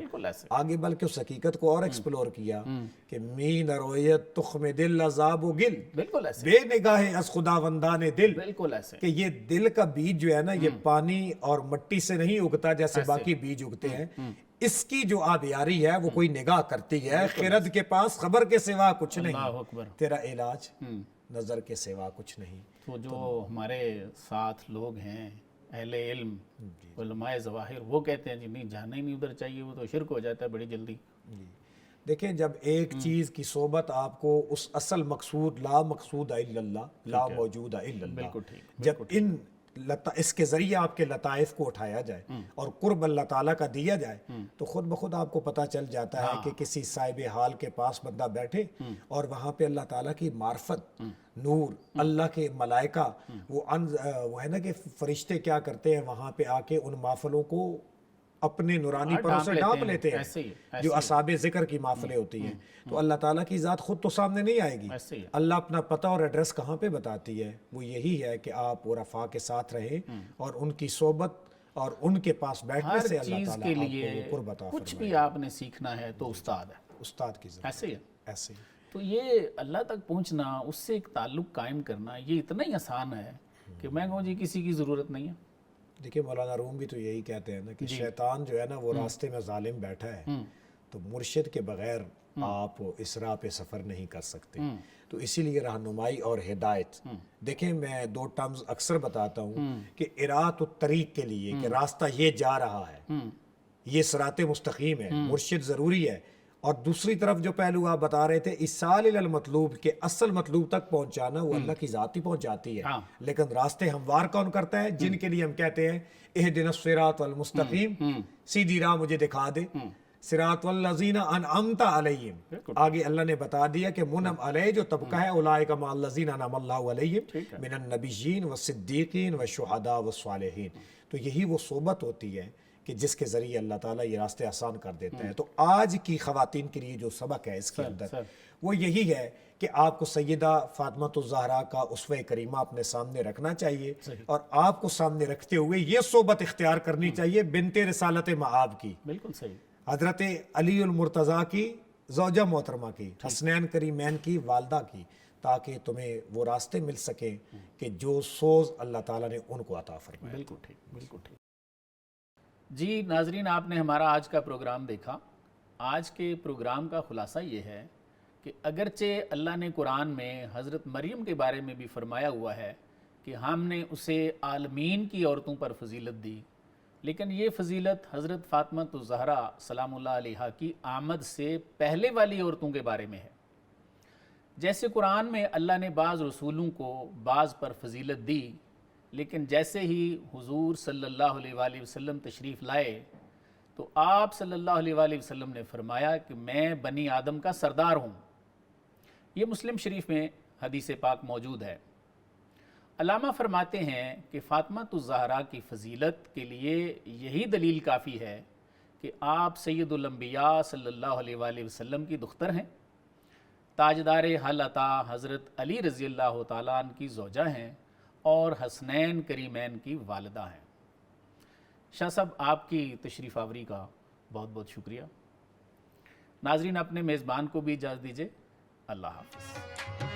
آگے بلکہ اس حقیقت کو اور ایکسپلور کیا کہ می نرویت تخم دل عذاب و گل، بے نگاہ از خداوندان دل. کہ یہ دل کا بیج جو ہے نا، یہ پانی اور مٹی سے نہیں اگتا جیسے باقی بیج اگتے ہیں. اس کی جو آبیاری ہے وہ کوئی نگاہ کرتی ہے. خرد کے پاس خبر کے سوا کچھ نہیں، تیرا علاج نظر کے سوا کچھ نہیں. تو جو ہمارے ساتھ لوگ ہیں اہل علم، علماء ظواہر، وہ کہتے ہیں جی نہیں جانا ہی نہیں ادھر چاہیے، وہ تو شرک ہو جاتا ہے بڑی جلدی. دیکھیں جب ایک چیز کی صحبت آپ کو اس اصل مقصود لا مقصود الا اللہ، لا موجود الا اللہ، جب اس کے ذریعے آپ کے لطائف کو اٹھایا جائے اور قرب اللہ تعالیٰ کا دیا جائے تو خود بخود آپ کو پتہ چل جاتا ہے کہ کسی صاحب حال کے پاس بندہ بیٹھے اور وہاں پہ اللہ تعالیٰ کی معرفت، نور، اللہ کے ملائکہ، وہ ہے نا کہ فرشتے کیا کرتے ہیں وہاں پہ آ کے ان محفلوں کو اپنے نورانی ہاں، پروں سے ڈانپ لیتے ایسے ہی، ہیں جو اصحاب ذکر کی محفلیں ہوتی ہیں. تو اللہ تعالیٰ کی ذات خود تو سامنے نہیں آئے گی. ایسے ہی. اللہ اپنا پتہ اور ایڈریس کہاں پہ بتاتی ہے؟ وہ یہی ہے کہ آپ عرفاء کے ساتھ رہیں اور ان کی صحبت اور ان کے پاس بیٹھنے ہر سے اللہ چیز تعالیٰ کے آپ کو لیے وہ قرب عطا کچھ فرمائے. بھی آپ نے سیکھنا ہے تو استاد ہے، استاد کی ضرورت ایسے ہی ہے. ایسے ہی. تو یہ اللہ تک پہنچنا، اس سے ایک تعلق قائم کرنا، یہ اتنا ہی آسان ہے کہ میں کہوں جی کسی کی ضرورت نہیں ہے. دیکھیں مولانا روم بھی تو یہی کہتے ہیں نا کہ شیطان جو ہے نا وہ راستے میں ظالم بیٹھا ہے، تو مرشد کے بغیر آپ اس راہ پہ سفر نہیں کر سکتے. تو اسی لیے رہنمائی اور ہدایت. دیکھیں میں دو ٹرمز اکثر بتاتا ہوں کہ ارات الطریق کے لیے کہ راستہ یہ جا رہا ہے، یہ صراط مستقیم ہے، مرشد ضروری ہے. اور دوسری طرف جو پہلو آپ بتا رہے تھے ایصال الی المطلوب، کہ اصل مطلوب تک پہنچانا، وہ اللہ کی ذات ہی پہنچاتی ہے. لیکن راستے ہموار کون کرتا ہے؟ جن کے لیے ہم کہتے ہیں اہدنا الصراط المستقیم، سیدھی راہ مجھے دکھا دے. صراط الذین انعمت علیہم، آگے اللہ نے بتا دیا کہ منعم علیہ جو طبقہ ہے اولئک مع الذین انعم اللہ علیہم من النبیین والصدیقین والشہداء والصالحین. تو یہی وہ صحبت ہوتی ہے کہ جس کے ذریعے اللہ تعالیٰ یہ راستے آسان کر دیتا ہے. تو آج کی خواتین کے لیے جو سبق ہے اس کے اندر وہ یہی ہے کہ آپ کو سیدہ فاطمہ الزہرا کا اسوہ کریمہ اپنے سامنے رکھنا چاہیے، اور آپ کو سامنے رکھتے ہوئے یہ صحبت اختیار کرنی چاہیے بنت رسالت مآب کی، بالکل صحیح. حضرت علی المرتضیٰ کی زوجہ محترمہ کی، حسنین کریمین کی والدہ کی، تاکہ تمہیں وہ راستے مل سکیں کہ جو سوز اللہ تعالیٰ نے ان کو عطا فرمایا. بالکل ٹھیک، بالکل ٹھیک. جی ناظرین، آپ نے ہمارا آج کا پروگرام دیکھا. آج کے پروگرام کا خلاصہ یہ ہے کہ اگرچہ اللہ نے قرآن میں حضرت مریم کے بارے میں بھی فرمایا ہوا ہے کہ ہم نے اسے عالمین کی عورتوں پر فضیلت دی، لیکن یہ فضیلت حضرت فاطمہ الزہرا سلام اللہ علیہا کی آمد سے پہلے والی عورتوں کے بارے میں ہے. جیسے قرآن میں اللہ نے بعض رسولوں کو بعض پر فضیلت دی، لیکن جیسے ہی حضور صلی اللہ علیہ وآلہ وسلم تشریف لائے تو آپ صلی اللہ علیہ وآلہ وسلم نے فرمایا کہ میں بنی آدم کا سردار ہوں. یہ مسلم شریف میں حدیث پاک موجود ہے. علامہ فرماتے ہیں کہ فاطمہ الزہرا کی فضیلت کے لیے یہی دلیل کافی ہے کہ آپ سید الانبیاء صلی اللہ علیہ وآلہ وسلم کی دختر ہیں، تاجدار حل عطا حضرت علی رضی اللہ تعالیٰ عنہ کی زوجہ ہیں، اور حسنین کریمین کی والدہ ہیں. شاہ صاحب آپ کی تشریف آوری کا بہت بہت شکریہ. ناظرین اپنے میزبان کو بھی اجازت دیجیے. اللہ حافظ.